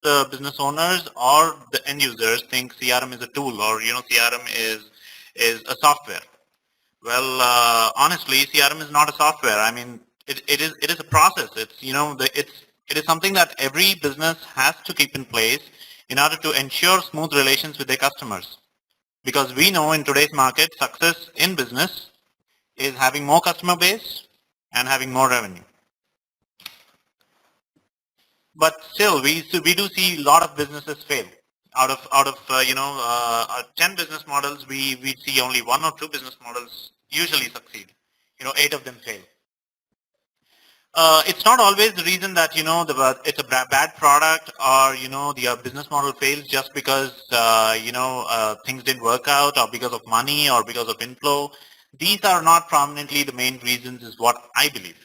the business owners or the end users think CRM is a tool, or CRM is a software. Well, honestly, CRM is not a software. I mean, it is a process. It's it is something that every business has to keep in place in order to ensure smooth relations with their customers. Because we know in today's market, success in business is having more customer base and having more revenue. But still, we do see a lot of businesses fail. Out of 10 business models, we see only one or two business models usually succeed. 8 of them fail. It's not always the reason that it's a bad product, or the business model fails just because things didn't work out, or because of money, or because of inflow. These are not prominently the main reasons, is what I believe.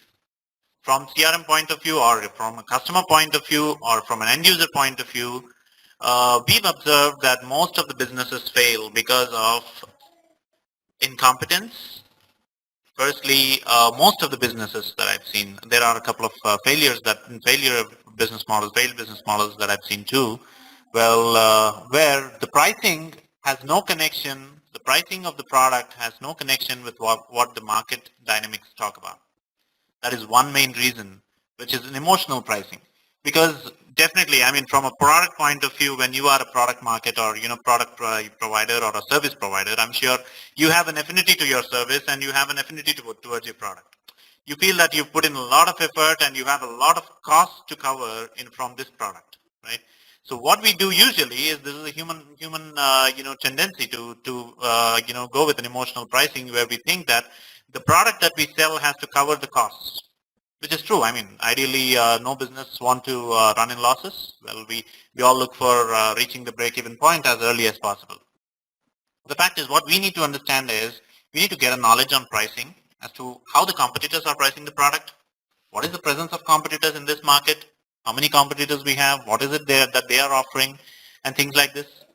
From CRM point of view, or from a customer point of view, or from an end user point of view, we've observed that most of the businesses fail because of incompetence. Firstly, most of the businesses that I've seen, there are a couple of failed business models that I've seen too. Well, where the pricing has no connection, the pricing of the product has no connection with what the market dynamics talk about. That is one main reason, which is an emotional pricing. Because definitely, I mean, from a product point of view, when you are a product market, or product provider, or a service provider, I'm sure you have an affinity to your service, and you have an affinity towards your product. You feel that you put in a lot of effort, and you have a lot of costs to cover from this product, right? So what we do usually is, this is a human tendency to go with an emotional pricing, where we think that the product that we sell has to cover the costs, which is true. I mean, ideally, no business want to run in losses. Well, we all look for reaching the break-even point as early as possible. The fact is, what we need to understand is, we need to get a knowledge on pricing as to how the competitors are pricing the product. What is the presence of competitors in this market? How many competitors we have? What is it that they are offering? And things like this.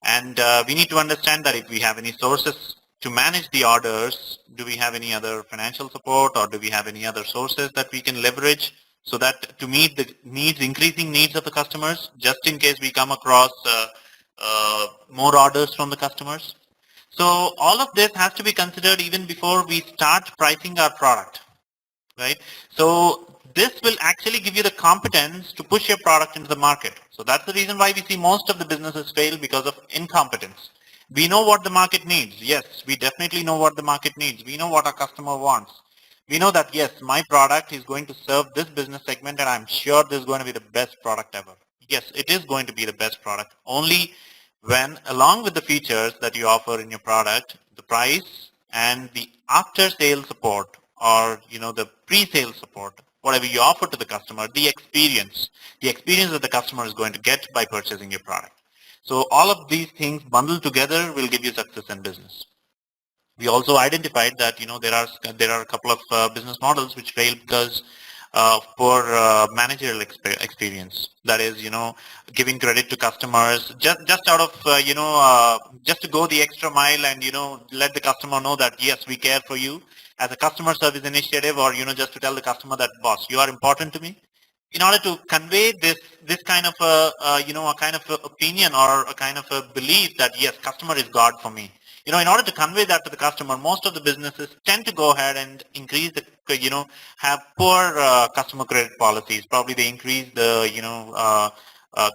And we need to understand that if we have any sources to manage the orders, do we have any other financial support, or do we have any other sources that we can leverage, so that to meet the increasing needs of the customers, just in case we come across more orders from the customers. So all of this has to be considered even before we start pricing our product, right? So this will actually give you the competence to push your product into the market. So that's the reason why we see most of the businesses fail, because of incompetence. We know what the market needs. Yes, we definitely know what the market needs. We know what our customer wants. We know that, yes, my product is going to serve this business segment, and I'm sure this is going to be the best product ever. Yes, it is going to be the best product, only when, along with the features that you offer in your product, the price and the after-sale support, or the pre-sale support, whatever you offer to the customer, the experience that the customer is going to get by purchasing your product. So all of these things bundled together will give you success in business. We also identified that there are a couple of business models which fail because of poor managerial experience. That is, giving credit to customers just out of just to go the extra mile, and let the customer know that, yes, we care for you, as a customer service initiative, or just to tell the customer that, boss, you are important to me. In order to convey this kind of a kind of a opinion, or a kind of a belief that, yes, customer is God for me. In order to convey that to the customer, most of the businesses tend to go ahead and increase the, have poor customer credit policies. Probably they increase the,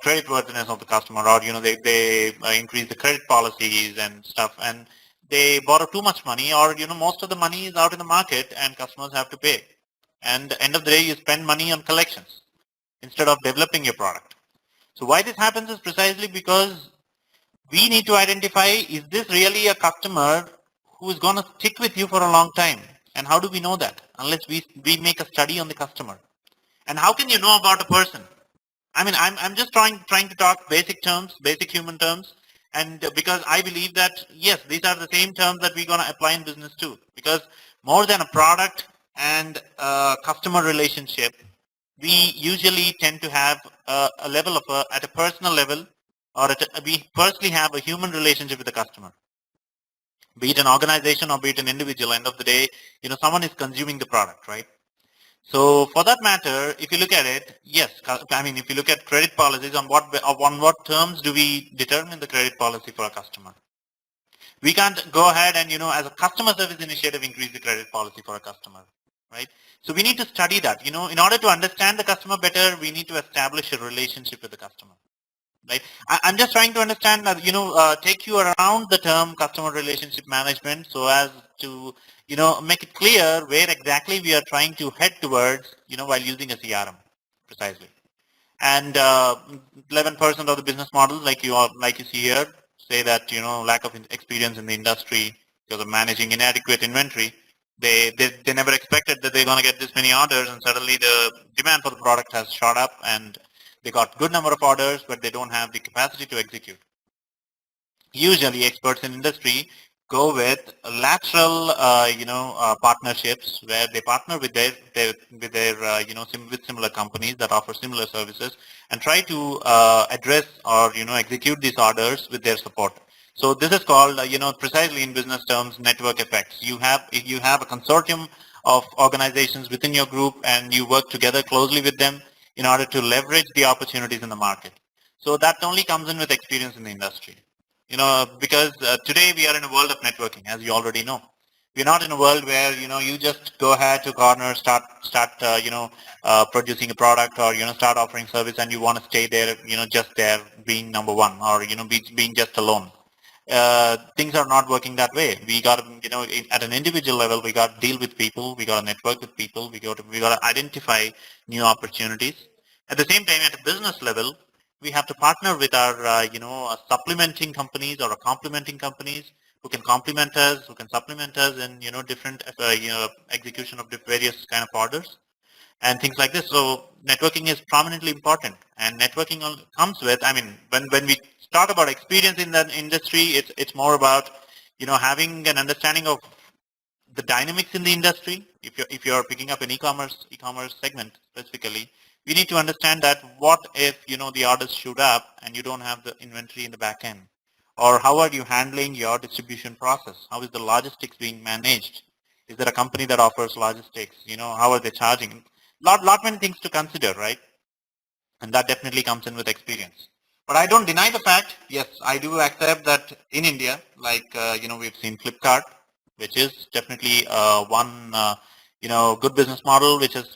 credit worthiness of the customer, or, they increase the credit policies and stuff, and they borrow too much money, or, most of the money is out in the market and customers have to pay. And at the end of the day, you spend money on collections instead of developing your product. So why this happens is precisely because we need to identify, is this really a customer who is going to stick with you for a long time? And how do we know that? Unless we make a study on the customer. And how can you know about a person? I mean, I'm just trying to talk basic terms, basic human terms. And because I believe that, yes, these are the same terms that we're going to apply in business too. Because more than a product and a customer relationship, we usually tend to have a level of at a personal level, or we personally have a human relationship with the customer. Be it an organization or be it an individual, end of the day, someone is consuming the product, right? So for that matter, if you look at it, yes, I mean, if you look at credit policies, on what terms do we determine the credit policy for a customer? We can't go ahead and, as a customer service initiative, increase the credit policy for a customer, right? So we need to study that. In order to understand the customer better, we need to establish a relationship with the customer, right? I'm just trying to understand, take you around the term customer relationship management so as to, make it clear where exactly we are trying to head towards, while using a CRM, precisely. And 11% of the business models, like you see here, say that lack of experience in the industry because of managing inadequate inventory. They never expected that they're going to get this many orders, and suddenly the demand for the product has shot up, and they got good number of orders, but they don't have the capacity to execute. Usually experts in industry go with lateral, partnerships where they partner with with similar companies that offer similar services and try to address or, execute these orders with their support. So this is called, precisely in business terms, network effects. You have a consortium of organizations within your group and you work together closely with them in order to leverage the opportunities in the market. So that only comes in with experience in the industry. Because today we are in a world of networking, as you already know. We're not in a world where, you just go ahead to corner, start, producing a product or, start offering service and you want to stay there, just there being number one or, being just alone. Things are not working that way. We got to, at an individual level, we got to deal with people, we got to network with people, we got to identify new opportunities. At the same time, at a business level, we have to partner with our, supplementing companies or complementing companies who can complement us, who can supplement us in, different, execution of various kind of orders and things like this. So networking is prominently important, and networking comes with, I mean, when we talk about experience in the industry, it's more about, having an understanding of the dynamics in the industry. If you're picking up an e-commerce segment specifically, we need to understand that what if, the orders shoot up and you don't have the inventory in the back end, or how are you handling your distribution process? How is the logistics being managed? Is there a company that offers logistics? How are they charging? Lot many things to consider, right? And that definitely comes in with experience. But I don't deny the fact, yes, I do accept that in India, like, we've seen Flipkart, which is definitely one, good business model, which is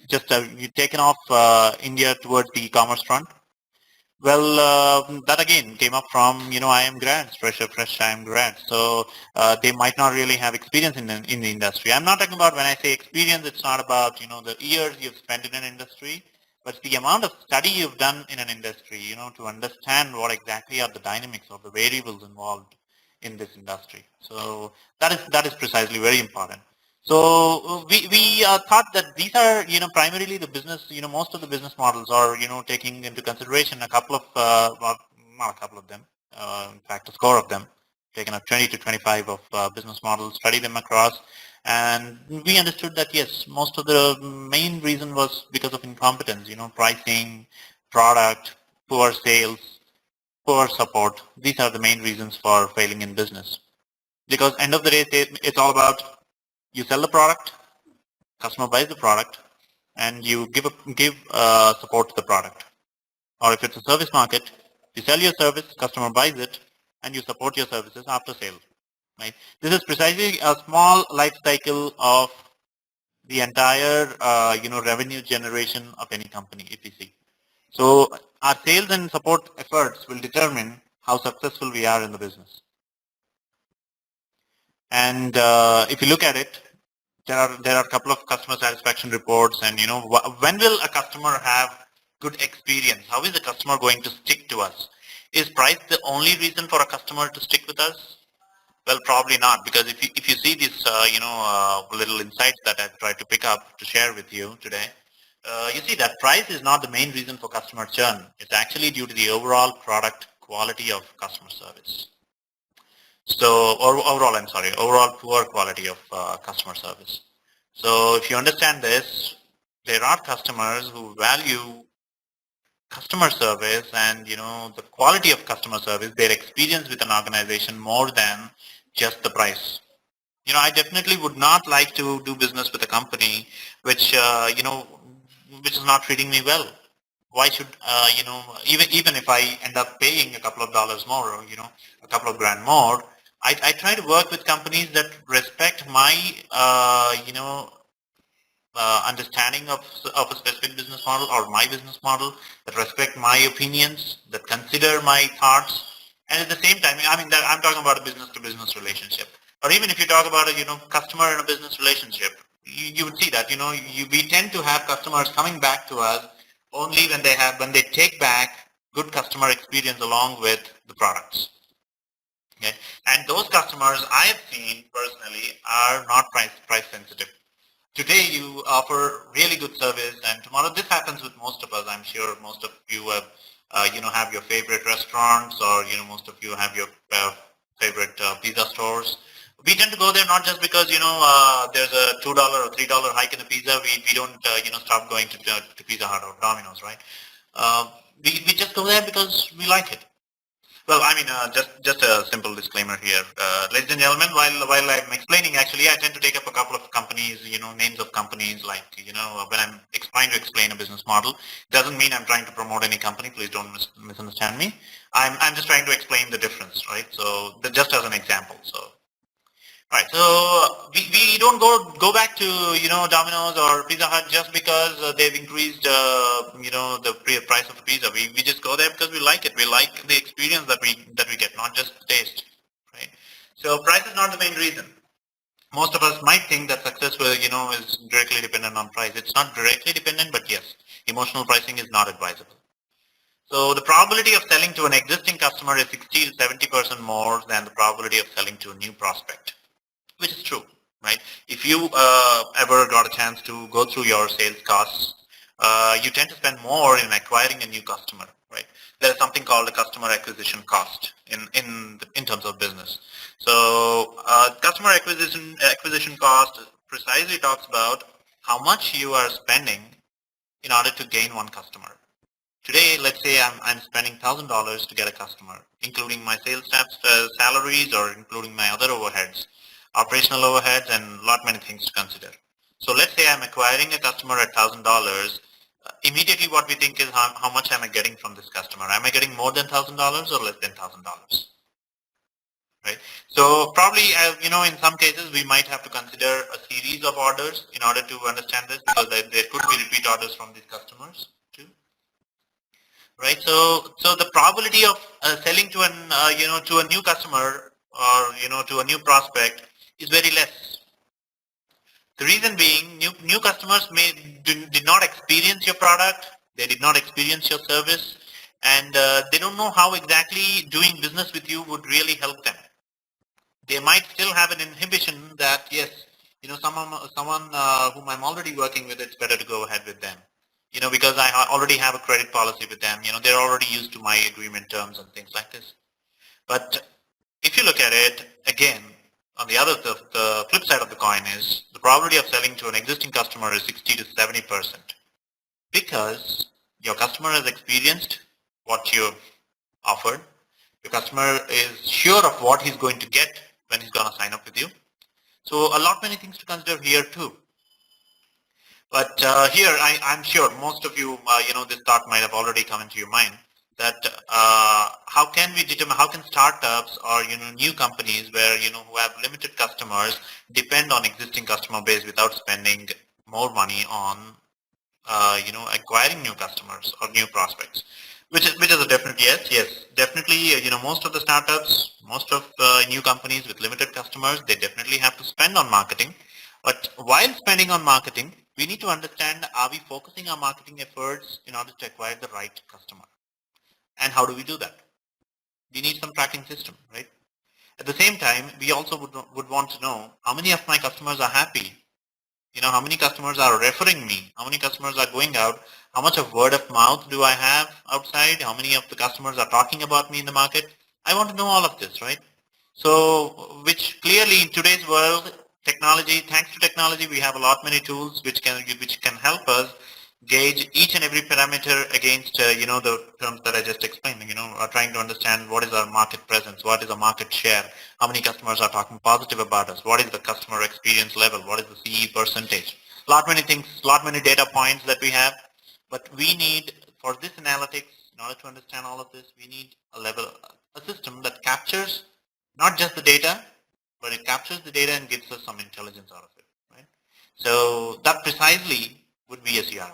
just taken off India towards the e-commerce front. Well, that again came up from, IIM grads, fresh IIM grads. So they might not really have experience in the industry. I'm not talking about, when I say experience, it's not about, the years you've spent in an industry, but the amount of study you've done in an industry, to understand what exactly are the dynamics or the variables involved in this industry. So that is precisely very important. So we thought that these are, primarily the business, most of the business models are, taking into consideration a couple of, well, not a couple of them, in fact, a score of them, taken up 20 to 25 of business models, study them across, and we understood that yes, most of the main reason was because of incompetence, pricing, product, poor sales, poor support. These are the main reasons for failing in business. Because end of the day, it's all about, you sell the product, customer buys the product, and you give support to the product. Or if it's a service market, you sell your service, customer buys it, and you support your services after sale. Right? This is precisely a small life cycle of the entire revenue generation of any company, if you see. So our sales and support efforts will determine how successful we are in the business. And if you look at it, there are a couple of customer satisfaction reports, and when will a customer have good experience? How is the customer going to stick to us? Is price the only reason for a customer to stick with us? Well, probably not, because if you see these little insights that I tried to pick up to share with you today, you see that price is not the main reason for customer churn. It's actually due to the overall product quality of customer service. So, or overall poor quality of customer service. So if you understand this, there are customers who value customer service and, the quality of customer service, their experience with an organization more than just the price. I definitely would not like to do business with a company which, which is not treating me well. Why should, even if I end up paying a couple of dollars more, or, a couple of grand more, I try to work with companies that respect my, understanding of a specific business model or my business model, that respect my opinions, that consider my thoughts, and at the same time, I'm talking about a business-to-business relationship. Or even if you talk about a customer and a business relationship, you would see that we tend to have customers coming back to us only when they take back good customer experience along with the products. Okay? And those customers I have seen personally are not price sensitive. Today you offer really good service, and tomorrow this happens with most of us. I'm sure most of you have, have your favorite restaurants, or most of you have your favorite pizza stores. We tend to go there not just because there's a $2 or $3 hike in the pizza. We don't stop going to Pizza Hut or Domino's, right? Uh, we just go there because we like it. Well, just a simple disclaimer here, ladies and gentlemen. While I'm explaining, actually, I tend to take up a couple of companies, names of companies, like when I'm trying to explain a business model. Doesn't mean I'm trying to promote any company. Please don't misunderstand me. I'm just trying to explain the difference, right? So just as an example. So right. So we don't go back to Domino's or Pizza Hut just because they've increased the price of the pizza. We just go there because we like it. We like the experience that we get, not just the taste, right? So price is not the main reason. Most of us might think that success will is directly dependent on price. It's not directly dependent, but yes, emotional pricing is not advisable. So the probability of selling to an existing customer is 60 to 70% more than the probability of selling to a new prospect, which is true, right? If you ever got a chance to go through your sales costs, you tend to spend more in acquiring a new customer, right? There is something called a customer acquisition cost in terms of business. So customer acquisition cost precisely talks about how much you are spending in order to gain one customer. Today, let's say I'm spending $1,000 to get a customer, including my sales staff's salaries or including my other overheads, operational overheads, and lot many things to consider. So let's say I'm acquiring a customer at $1,000. Immediately what we think is how much am I getting from this customer? Am I getting more than $1,000 or less than $1,000? Right? So probably, in some cases we might have to consider a series of orders in order to understand this, because there could be repeat orders from these customers too. Right? So the probability of selling to to a new customer, or to a new prospect, is very less. The reason being, new customers did not experience your product, they did not experience your service, and they don't know how exactly doing business with you would really help them. They might still have an inhibition that, yes, someone whom I'm already working with, it's better to go ahead with them. Because I already have a credit policy with them. They're already used to my agreement terms and things like this. But if you look at it, again, on the flip side of the coin is the probability of selling to an existing customer is 60 to 70%, because your customer has experienced what you've offered. Your customer is sure of what he's going to get when he's going to sign up with you. So a lot many things to consider here too. But here, I'm sure most of you, this thought might have already come into your mind, that how can startups or new companies where who have limited customers depend on existing customer base without spending more money on acquiring new customers or new prospects, which is a definite yes, definitely. Most of the startups, most of new companies with limited customers, they definitely have to spend on marketing. But while spending on marketing, we need to understand, are we focusing our marketing efforts in order to acquire the right customer? And how do we do that? We need some tracking system, right? At the same time, we also would want to know how many of my customers are happy. How many customers are referring me? How many customers are going out? How much of word of mouth do I have outside? How many of the customers are talking about me in the market? I want to know all of this, right? So, which clearly in today's world, thanks to technology, we have a lot many tools which can help us gauge each and every parameter against, the terms that I just explained, trying to understand what is our market presence, what is our market share, how many customers are talking positive about us, what is the customer experience level, what is the CE percentage. Lot many things, lot many data points that we have, but we need, for this analytics, in order to understand all of this, we need a system that captures not just the data, but it captures the data and gives us some intelligence out of it, right? So that precisely would be a CRM.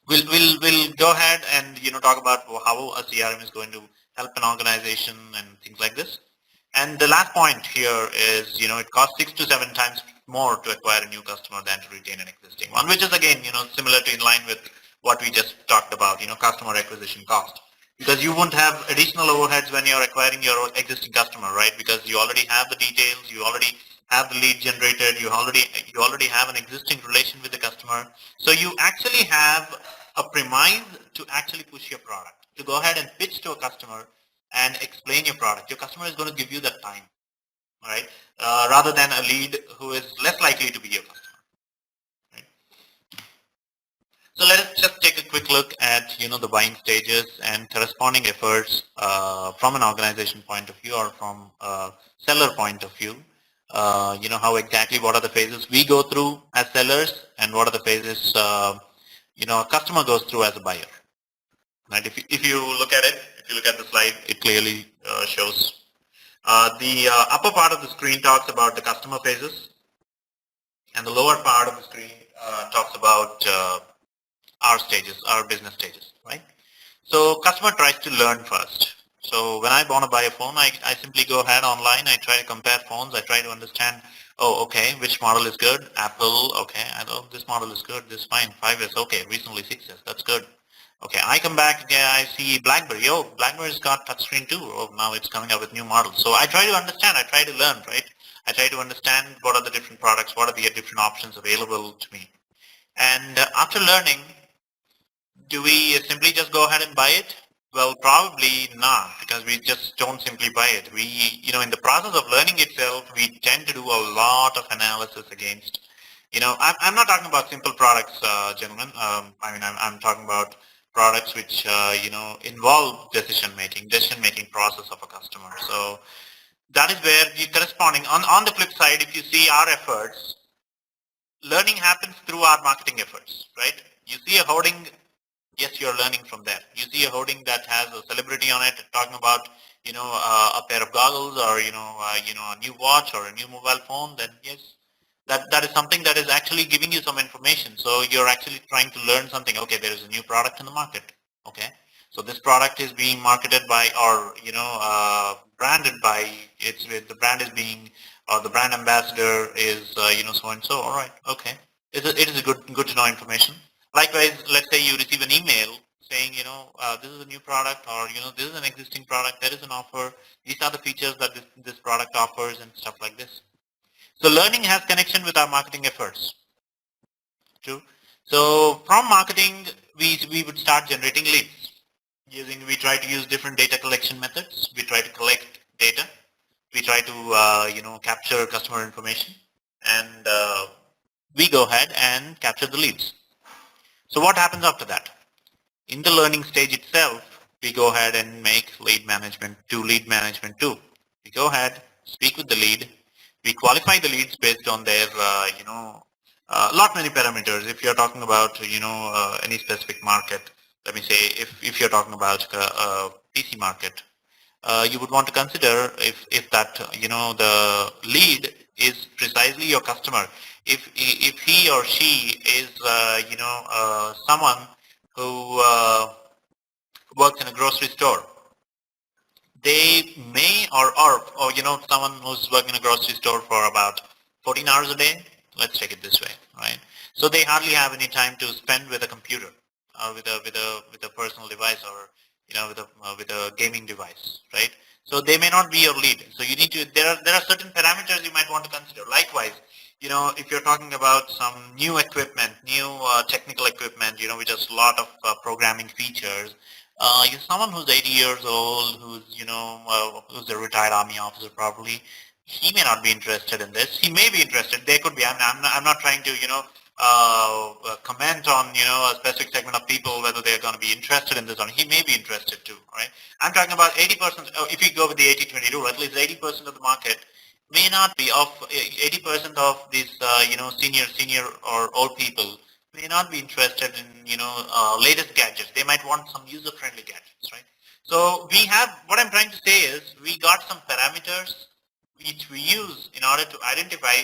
We'll go ahead and talk about how a CRM is going to help an organization and things like this. And the last point here is it costs 6 to 7 times more to acquire a new customer than to retain an existing one, which is again similar to in line with what we just talked about, customer acquisition cost. Because you won't have additional overheads when you're acquiring your existing customer, right? Because you already have the details, you already have the lead generated, you already have an existing relation with the customer. So you actually have a premise to actually push your product, to go ahead and pitch to a customer and explain your product. Your customer is going to give you that time, all right, rather than a lead who is less likely to be your customer. Right? So let us just take a quick look at the buying stages and corresponding efforts from an organization point of view or from a seller point of view. How exactly, what are the phases we go through as sellers and what are the phases a customer goes through as a buyer. Right? If you look at it, if you look at the slide, it clearly shows. The upper part of the screen talks about the customer phases, and the lower part of the screen talks about our stages, our business stages, right? So customer tries to learn first. So when I want to buy a phone, I simply go ahead online, I try to compare phones, I try to understand, oh, okay, which model is good? Apple, okay, I know this model is good, this is fine, 5S, okay, recently 6S, that's good. Okay, I come back, yeah, I see BlackBerry, oh, BlackBerry's got touchscreen too, oh, now it's coming up with new models. So I try to understand, I try to learn, right? I try to understand what are the different products, what are the different options available to me. And after learning, do we simply just go ahead and buy it? Well, probably not, because we just don't simply buy it. We, in the process of learning itself, we tend to do a lot of analysis against, I'm not talking about simple products, gentlemen. I'm talking about products which, involve decision-making process of a customer. So that is where the corresponding, on the flip side, if you see our efforts, learning happens through our marketing efforts, right? You see a hoarding, yes, you're learning from that. You see a hoarding that has a celebrity on it talking about, a pair of goggles or, a new watch or a new mobile phone, then yes, that is something that is actually giving you some information. So you're actually trying to learn something. Okay, there is a new product in the market. Okay. So this product is being marketed by or, branded by, the brand is being, or the brand ambassador is, so and so. All right. Okay. It is a good to know information. Likewise, let's say you receive an email saying, this is a new product or, this is an existing product, there is an offer, these are the features that this product offers and stuff like this. So learning has connection with our marketing efforts too. So from marketing, we would start generating leads. We try to use different data collection methods. We try to collect data. We try to, capture customer information and we go ahead and capture the leads. So what happens after that? In the learning stage itself, we go ahead and make lead management too. We go ahead, speak with the lead. We qualify the leads based on their, lot many parameters. If you're talking about, any specific market, let me say, if you're talking about PC market, you would want to consider if that, the lead is precisely your customer. If he or she is, someone who works in a grocery store, they may, or someone who's working in a grocery store for about 14 hours a day, let's take it this way, right? So they hardly have any time to spend with a computer or with a personal device or, with a gaming device, right? So they may not be your lead. So you need to, there are certain parameters you might want to consider. Likewise, if you're talking about some new equipment, new technical equipment, which has a lot of programming features, you're someone who's 80 years old, who's, who's a retired army officer probably, he may not be interested in this. He may be interested. They could be. I'm not trying to, comment on, a specific segment of people, whether they're going to be interested in this or not. He may be interested too, right? I'm talking about 80%, if you go with the 80-20 rule, at least 80% of the market may not be of 80% of these, senior or old people may not be interested in, latest gadgets. They might want some user-friendly gadgets, right? So what I'm trying to say is we got some parameters which we use in order to identify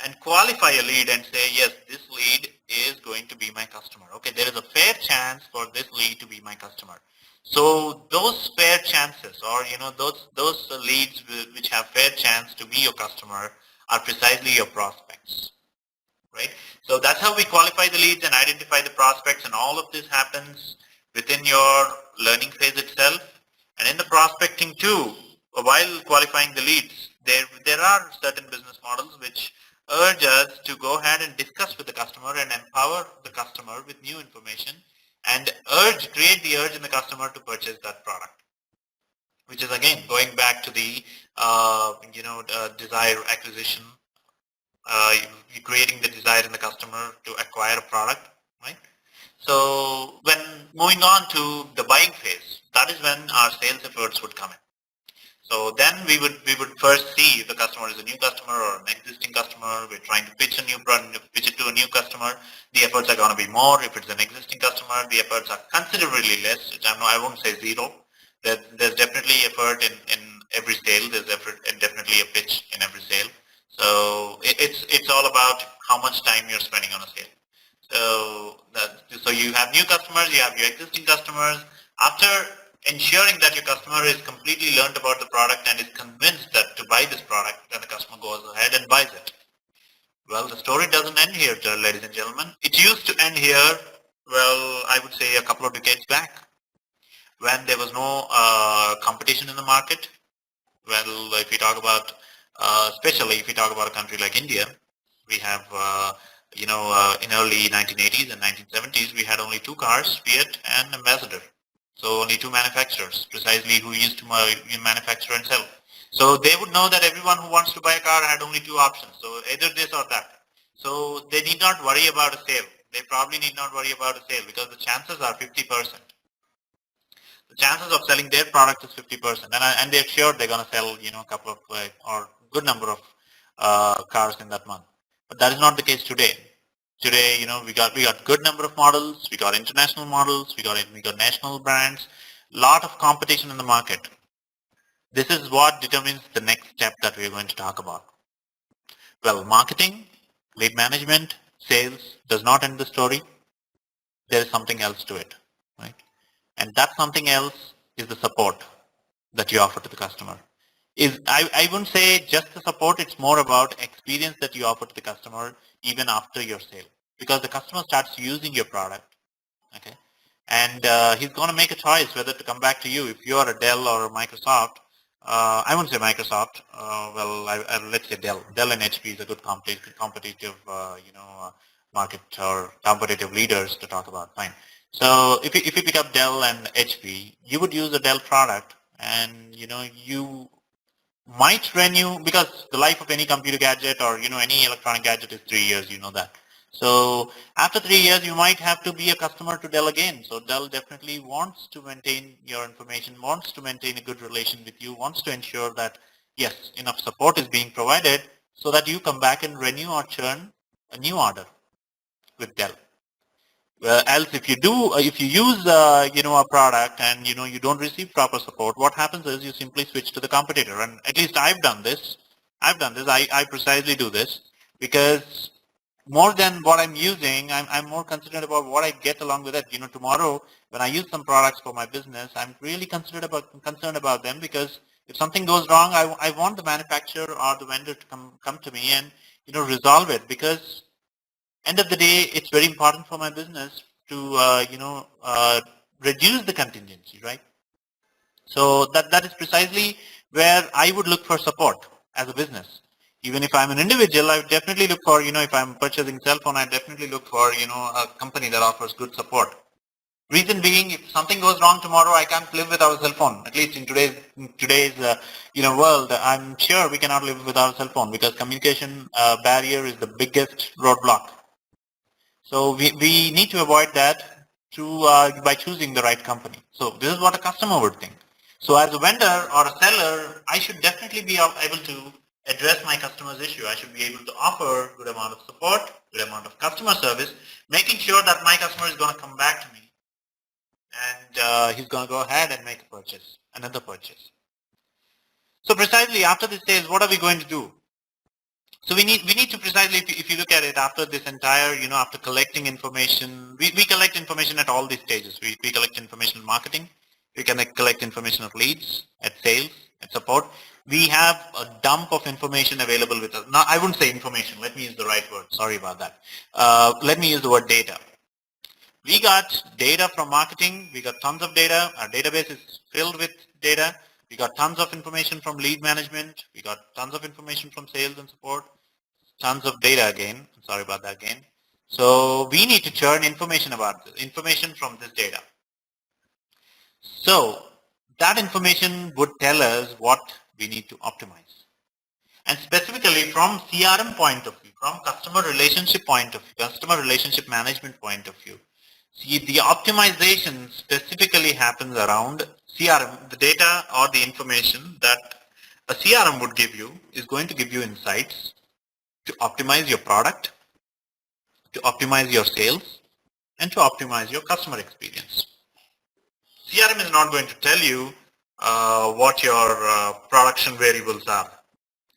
and qualify a lead and say, yes, this lead is going to be my customer. Okay, there is a fair chance for this lead to be my customer. So those fair chances, or those leads which have fair chance to be your customer are precisely your prospects, right? So that's how we qualify the leads and identify the prospects, and all of this happens within your learning phase itself. And in the prospecting too, while qualifying the leads, there are certain business models which urge us to go ahead and discuss with the customer and empower the customer with new information and create the urge in the customer to purchase that product, which is again going back to the desire acquisition, you're creating the desire in the customer to acquire a product, right? So when moving on to the buying phase, that is when our sales efforts would come in. So then we would first see if the customer is a new customer or an existing customer. We're trying to pitch it to a new customer. The efforts are going to be more. If it's an existing customer, the efforts are considerably less. I won't say zero. There's definitely effort in every sale. There's effort and definitely a pitch in every sale. So it's all about how much time you're spending on a sale. So you have new customers, you have your existing customers. After ensuring that your customer is completely learned about the product and is convinced that to buy this product, then the customer goes ahead and buys it. Well, the story doesn't end here, ladies and gentlemen. It used to end here, well, I would say a couple of decades back, when there was no competition in the market. Well, if you talk about, especially if you talk about a country like India, we have, in early 1980s and 1970s, we had only two cars, Fiat and Ambassador. So only two manufacturers, precisely, who used to manufacture and sell. So they would know that everyone who wants to buy a car had only two options, so either this or that. So they need not worry about a sale. They probably need not worry about a sale because the chances are 50%. The chances of selling their product is 50%, and they're sure they're going to sell, a couple of or good number of cars in that month. But that is not the case today. Today, we got good number of models, we got international models, we got national brands, lot of competition in the market. This is what determines the next step that we're going to talk about. Well, marketing, lead management, sales does not end the story. There is something else to it, right? And that something else is the support that you offer to the customer. I wouldn't say just the support, it's more about experience that you offer to the customer even after your sale. Because the customer starts using your product, okay? And he's going to make a choice whether to come back to you. If you are a Dell or a Microsoft, I wouldn't say Microsoft, let's say Dell. Dell and HP is a good competitive market or competitive leaders to talk about, fine. So if you pick up Dell and HP, you would use a Dell product, and you might renew, because the life of any computer gadget or any electronic gadget is 3 years, that. So after 3 years, you might have to be a customer to Dell again. So Dell definitely wants to maintain your information, wants to maintain a good relation with you, wants to ensure that yes, enough support is being provided so that you come back and renew or churn a new order with Dell. Else, if you use a product and you don't receive proper support, what happens is you simply switch to the competitor. And at least I've done this. I precisely do this because more than what I'm using, I'm more concerned about what I get along with it. Tomorrow when I use some products for my business, I'm really concerned about them, because if something goes wrong, I want the manufacturer or the vendor to come to me and resolve it, because end of the day, it's very important for my business to reduce the contingency, right? So that is precisely where I would look for support as a business. Even if I'm an individual, I would definitely look for, if I'm purchasing cell phone, I definitely look for, a company that offers good support. Reason being, if something goes wrong tomorrow, I can't live without a cell phone. At least in today's world, I'm sure we cannot live without a cell phone, because communication barrier is the biggest roadblock. So we need to avoid that by choosing the right company. So this is what a customer would think. So as a vendor or a seller, I should definitely be able to address my customer's issue. I should be able to offer good amount of support, good amount of customer service, making sure that my customer is going to come back to me and he's going to go ahead and make a purchase, another purchase. So precisely after this stage, what are we going to do? So we need to precisely, if you look at it after this entire, after collecting information, we collect information at all these stages. We collect information in marketing, we can collect information of leads, at sales, at support. We have a dump of information available with us. Now, I wouldn't say information. Let me use the right word. Sorry about that. Let me use the word data. We got data from marketing. We got tons of data. Our database is filled with data. We got tons of information from lead management. We got tons of information from sales and support. Tons of data again. Sorry about that again. So we need to churn information about this, information from this data. So that information would tell us what we need to optimize. And specifically from CRM point of view, from customer relationship point of view, customer relationship management point of view, see, the optimization specifically happens around CRM. The data or the information that a CRM would give you is going to give you insights to optimize your product, to optimize your sales, and to optimize your customer experience. CRM is not going to tell you what your production variables are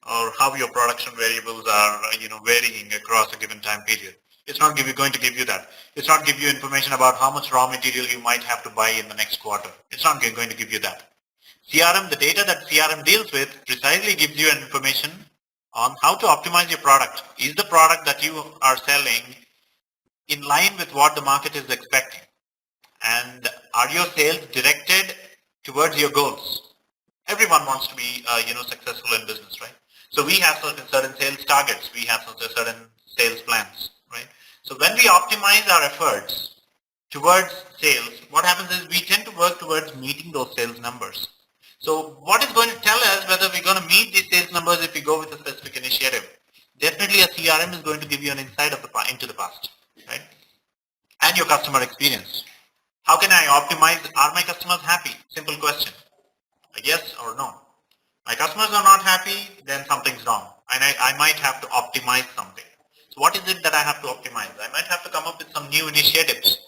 or how your production variables are varying across a given time period. It's not going to give you that. It's not give you information about how much raw material you might have to buy in the next quarter. It's not going to give you that. CRM, the data that CRM deals with precisely gives you information on how to optimize your product. Is the product that you are selling in line with what the market is expecting? And are your sales directed towards your goals? Everyone wants to be successful in business, right? So we have certain sales targets. We have certain sales plans, right? So when we optimize our efforts towards sales, what happens is we tend to work towards meeting those sales numbers. So what is going to tell us whether we're going to meet these sales numbers if we go with a specific initiative? Definitely a CRM is going to give you an insight into the past, right? And your customer experience. How can I optimize? Are my customers happy? Simple question. A yes or no. My customers are not happy, then something's wrong. And I might have to optimize something. So what is it that I have to optimize? I might have to come up with some new initiatives.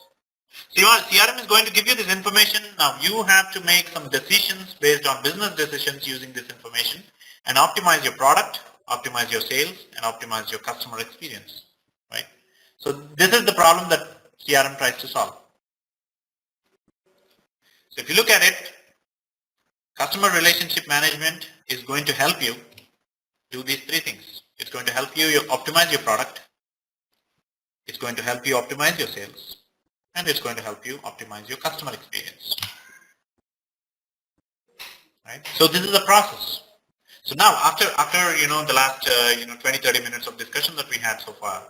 So CRM is going to give you this information. Now you have to make some decisions based on business decisions using this information and optimize your product, optimize your sales, and optimize your customer experience, right? So this is the problem that CRM tries to solve. So if you look at it, customer relationship management is going to help you do these three things. It's going to help you optimize your product. It's going to help you optimize your sales. And it's going to help you optimize your customer experience. Right? So this is a process. So now after the last 20-30 minutes of discussion that we had so far,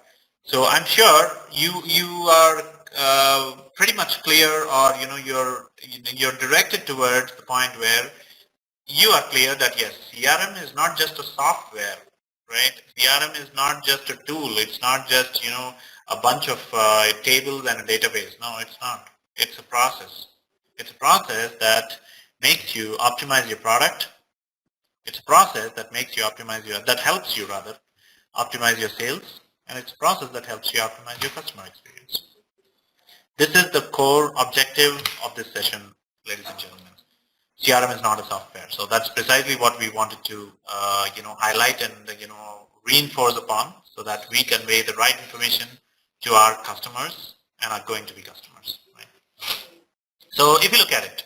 so I'm sure you are pretty much clear, or you're directed towards the point where you are clear that yes, CRM is not just a software, right? CRM is not just a tool. It's not just a bunch of tables and a database. No, it's not. It's a process. It's a process that makes you optimize your product. It's a process that makes you that helps you rather optimize your sales, and it's a process that helps you optimize your customer experience. This is the core objective of this session, ladies and gentlemen. CRM is not a software. So that's precisely what we wanted to, highlight and, reinforce upon, so that we convey the right information to our customers and are going to be customers. Right? So if you look at it,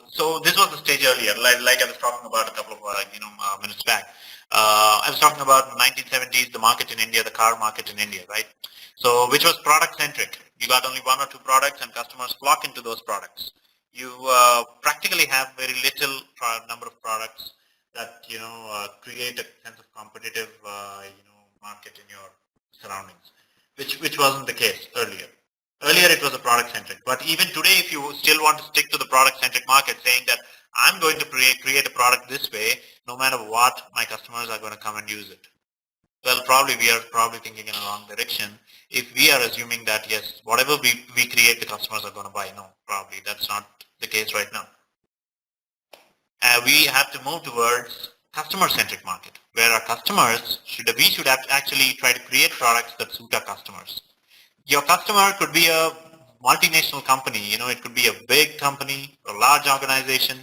so this was the stage earlier, like I was talking about a couple of, minutes back. I was talking about 1970s, the market in India, the car market in India, right? So which was product centric. You got only one or two products and customers flock into those products. You practically have very little number of products that create a sense of competitive market in your surroundings, which wasn't the case earlier. Earlier it was a product centric, but even today, if you still want to stick to the product centric market, saying that I'm going to create a product this way, no matter what, my customers are going to come and use it. Well, probably we are probably thinking in a wrong direction. If we are assuming that yes, whatever we create, the customers are going to buy. No, probably that's not the case right now. We have to move towards customer-centric market, where our customers we should have actually try to create products that suit our customers. Your customer could be a multinational company, it could be a big company, a large organization,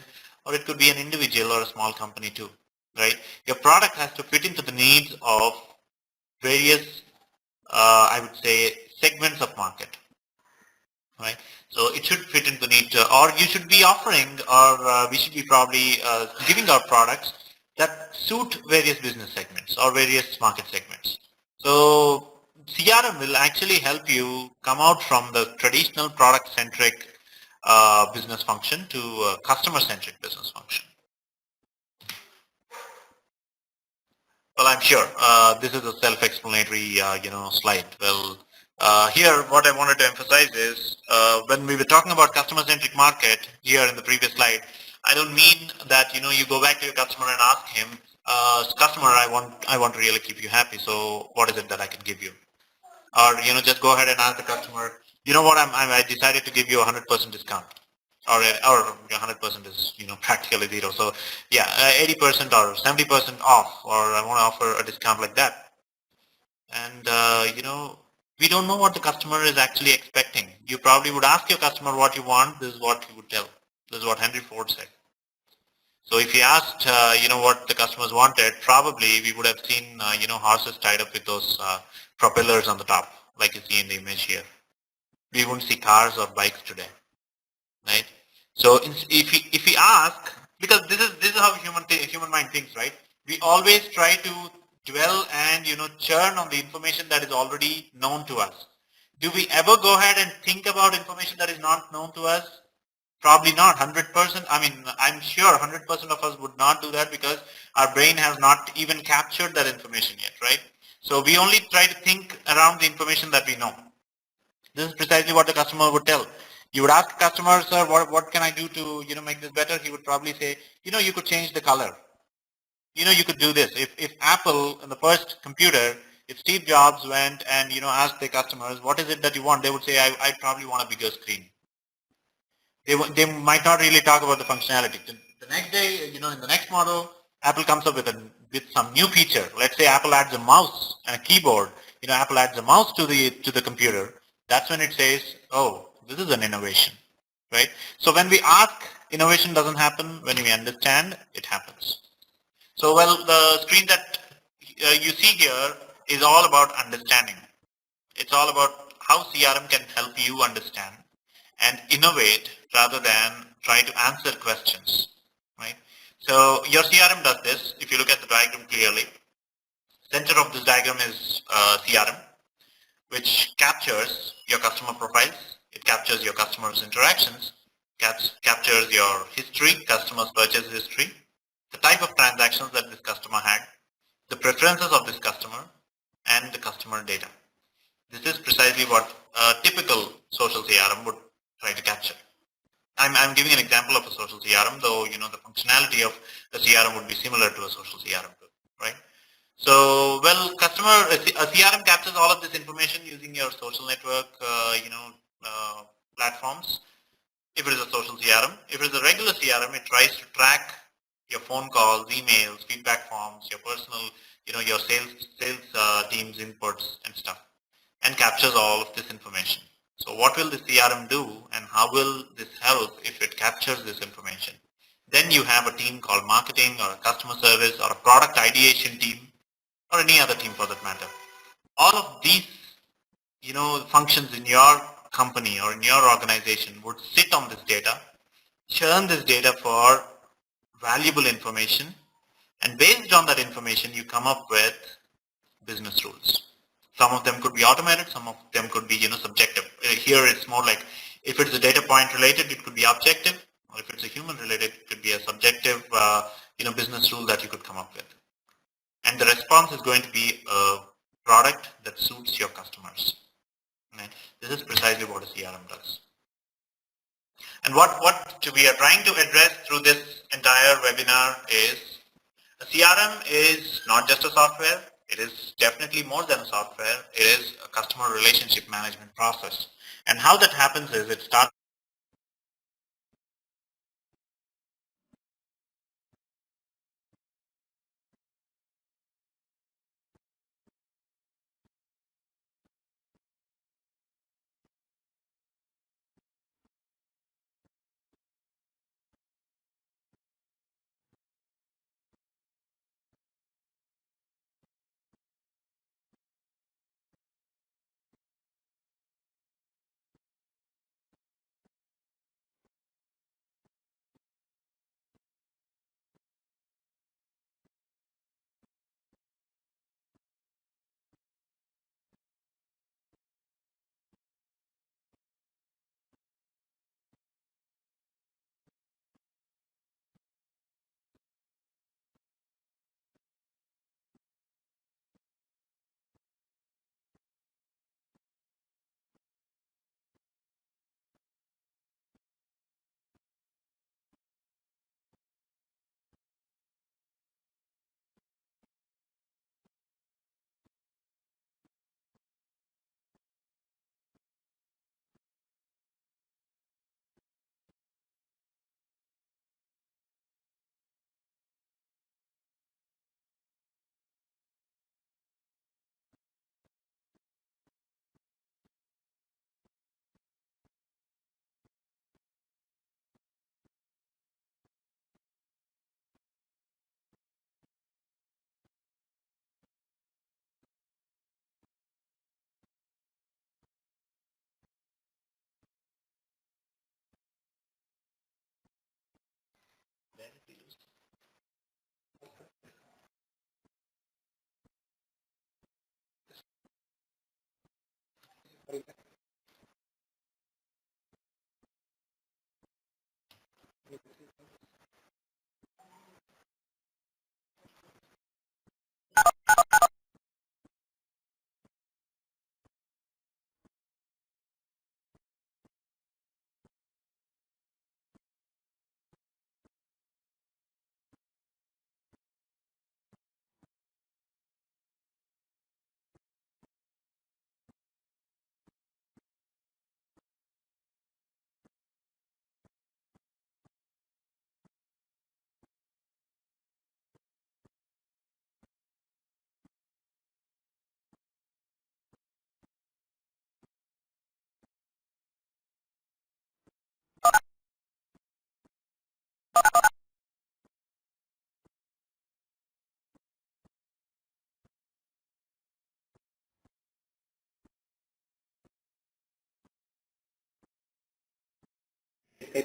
or it could be an individual or a small company too, right? Your product has to fit into the needs of various, I would say, segments of market, right? So it should fit into the need, or you should be offering, or we should be probably giving our products that suit various business segments or various market segments. So CRM will actually help you come out from the traditional product-centric business function to a customer-centric business function. Well, I'm sure this is a self-explanatory, slide. Well, here what I wanted to emphasize is when we were talking about customer-centric market here in the previous slide, I don't mean that you go back to your customer and ask him, customer, I want to really keep you happy. So what is it that I can give you? Or just go ahead and ask the customer, you know what, I decided to give you a 100% discount, or 100% is practically zero. So yeah, 80% or 70% off, or I want to offer a discount like that. And we don't know what the customer is actually expecting. You probably would ask your customer what you want. This is what he would tell. This is what Henry Ford said. So if he asked, what the customers wanted, probably we would have seen, horses tied up with those propellers on the top, like you see in the image here. We wouldn't see cars or bikes today, right? So if we ask, because this is how human mind thinks, right? We always try to dwell and churn on the information that is already known to us. Do we ever go ahead and think about information that is not known to us? Probably not 100%. I mean, I'm sure 100% of us would not do that because our brain has not even captured that information yet, right? So we only try to think around the information that we know. This is precisely what the customer would tell. You would ask the customer, sir, what can I do to make this better? He would probably say, you could change the color. You could do this. If Apple, in the first computer, if Steve Jobs went and asked their customers, what is it that you want? They would say, I probably want a bigger screen. They might not really talk about the functionality. The next day, in the next model, Apple comes up with some new feature. Let's say Apple adds a mouse and a keyboard. Apple adds a mouse to the computer. That's when it says, oh, this is an innovation, right? So when we ask, innovation doesn't happen. When we understand, it happens. So, well, the screen that you see here is all about understanding. It's all about how CRM can help you understand and innovate rather than try to answer questions, right? So your CRM does this. If you look at the diagram clearly, center of this diagram is CRM, which captures your customer profiles. It captures your customers' interactions, captures your history, customer's purchase history, the type of transactions that this customer had, the preferences of this customer, and the customer data. This is precisely what a typical social CRM would try to capture. I'm giving an example of a social CRM, though the functionality of a CRM would be similar to a social CRM, right? So, well, a CRM captures all of this information using your social network, platforms. If it is a social CRM, if it is a regular CRM, it tries to track your phone calls, emails, feedback forms, your personal, your sales team's inputs and stuff, and captures all of this information. So what will the CRM do and how will this help if it captures this information? Then you have a team called marketing or a customer service or a product ideation team or any other team for that matter. All of these, functions in your company or in your organization would sit on this data, churn this data for valuable information, and based on that information, you come up with business rules. Some of them could be automated, some of them could be, subjective. Here it's more like if it's a data point related, it could be objective, or if it's a human related, it could be a subjective, business rule that you could come up with. And the response is going to be a product that suits your customers. Right? This is precisely what a CRM does. And what we are trying to address through this entire webinar is a CRM is not just a software. It is definitely more than a software. It is a customer relationship management process. And how that happens is it starts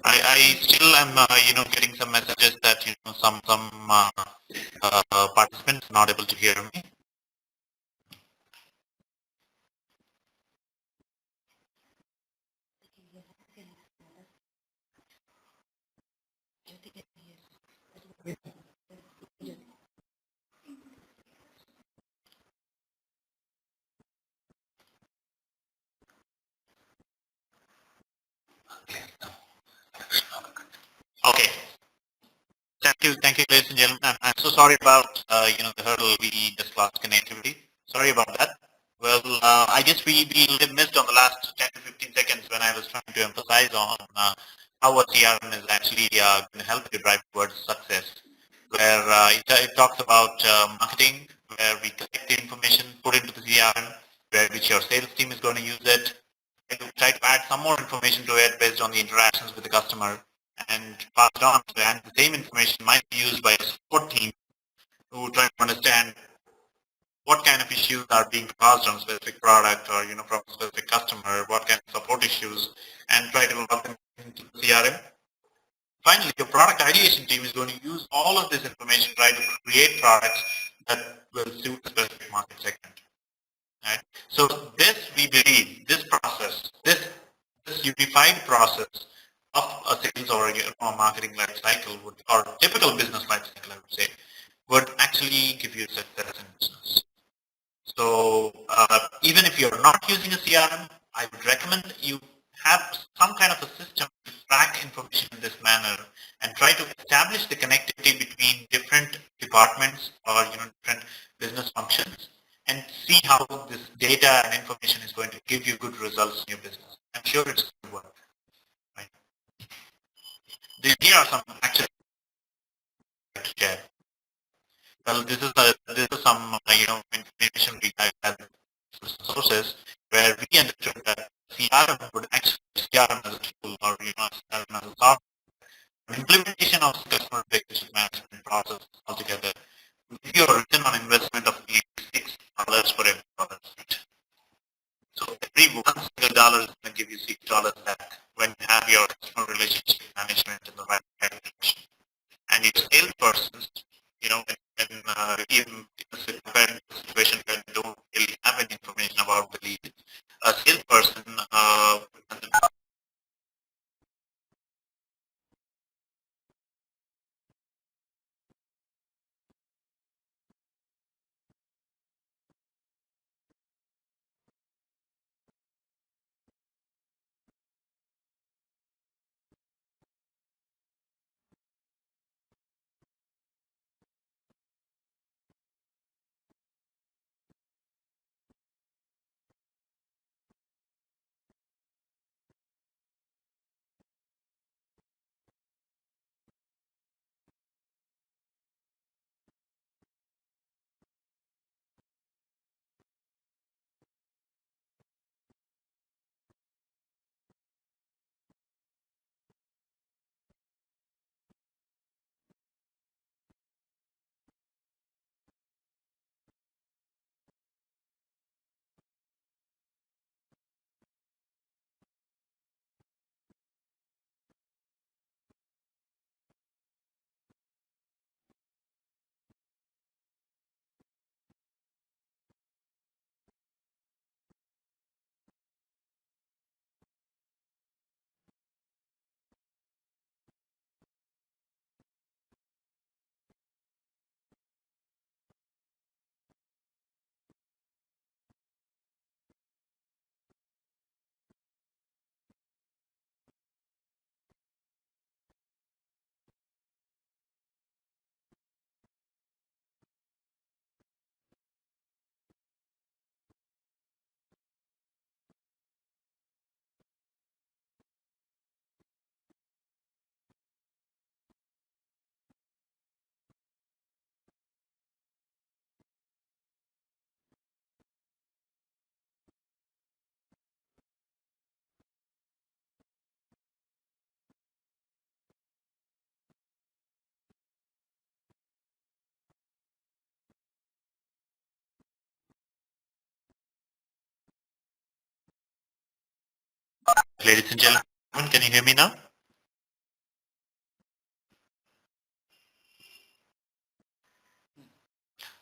I still am, getting some messages that, some participants not able to hear me. Okay. Thank you, ladies and gentlemen. I'm so sorry about, the hurdle we just lost connectivity. Sorry about that. Well, I guess we missed on the last 10 to 15 seconds when I was trying to emphasize on how a CRM is actually going to help you drive towards success. Where it talks about marketing, where we collect the information, put into the CRM, where which your sales team is going to use it, try to add some more information to it based on the interactions with the customer and pass it on. And the same information might be used by a support team to try to understand what kind of issues are being caused on a specific product or, from a specific customer, what kind of support issues, and try to log them into the CRM. Finally, your product ideation team is going to use all of this information, try to create products that will suit the specific market segment. Right? So this, we believe, this process, this unified process of a sales or a marketing life cycle would, or typical business life cycle, I would say, would actually give you success in business. So even if you're not using a CRM, I would recommend you have some kind of a system to track information in this manner and try to establish the connectivity between different departments or different business functions data and information is going to give you good results in your business. I'm sure it's going to work. Right? Here are some actually to share. Well, this is some information we had sources where we understood that CRM would actually CRM as a tool or CRM as a software. Implementation of customer relationship management process altogether will give you a return on investment of at least $6 for every dollar spent. So every $1 is going to give you $6 back when you have your customer relationship management in the right direction. And your salespersons, even in a situation where you don't really have any information about the lead, a salesperson ladies and gentlemen, can you hear me now?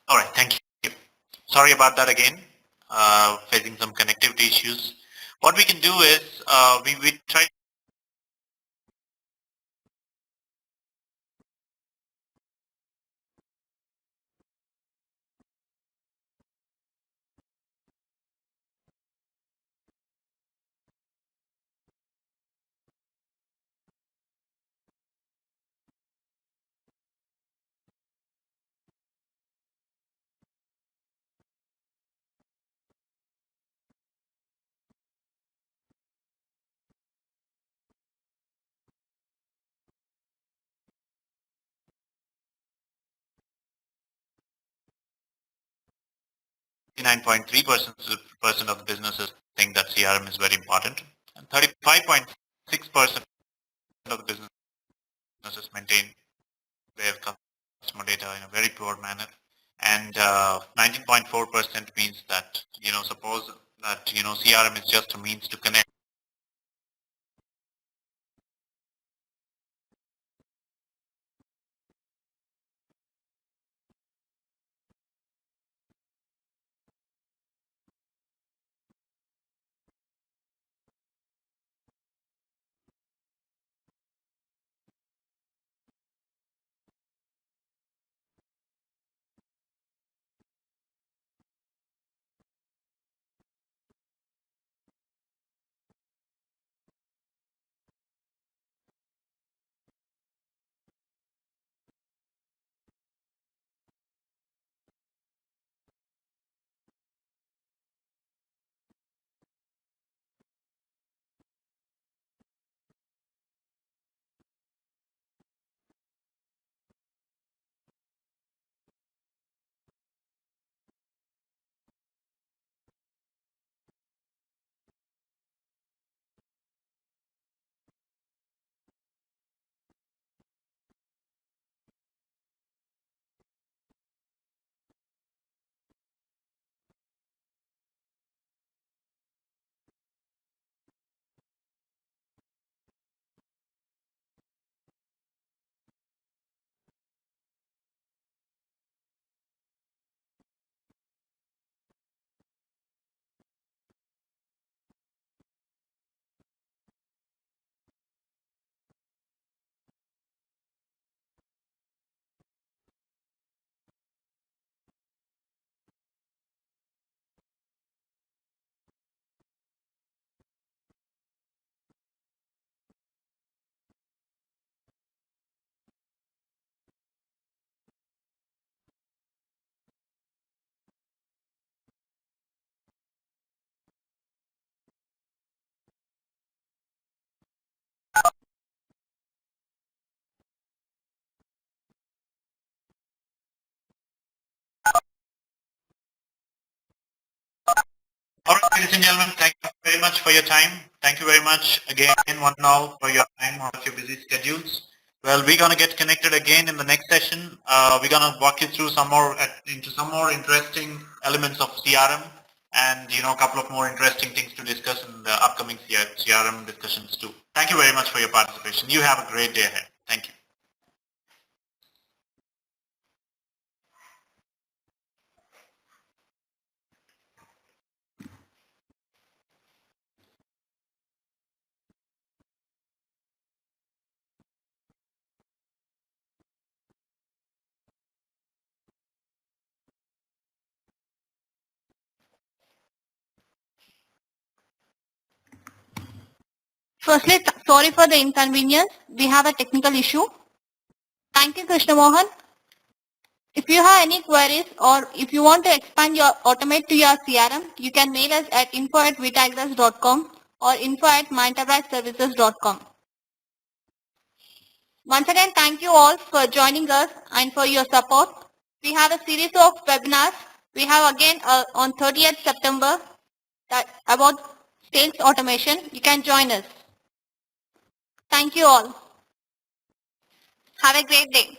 All right, thank you. Sorry about that again. Facing some connectivity issues. What we can do is we try 59.3% of the businesses think that CRM is very important, and 35.6% of the businesses maintain their customer data in a very poor manner. And 19.4% means that, suppose that, CRM is just a means to connect ladies and gentlemen, thank you very much for your time. Thank you very much again, one and all, for your time out of your busy schedules. Well, we're going to get connected again in the next session. We're going to walk you through into some more interesting elements of CRM and, a couple of more interesting things to discuss in the upcoming CRM discussions too. Thank you very much for your participation. You have a great day ahead. Thank you. Firstly, sorry for the inconvenience. We have a technical issue. Thank you, Krishna Mohan. If you have any queries or if you want to expand your automate to your CRM, you can mail us at info@vitagras.com or info@mynterpriseservices.com. Once again, thank you all for joining us and for your support. We have a series of webinars. We have again on 30th September about sales automation. You can join us. Thank you all. Have a great day.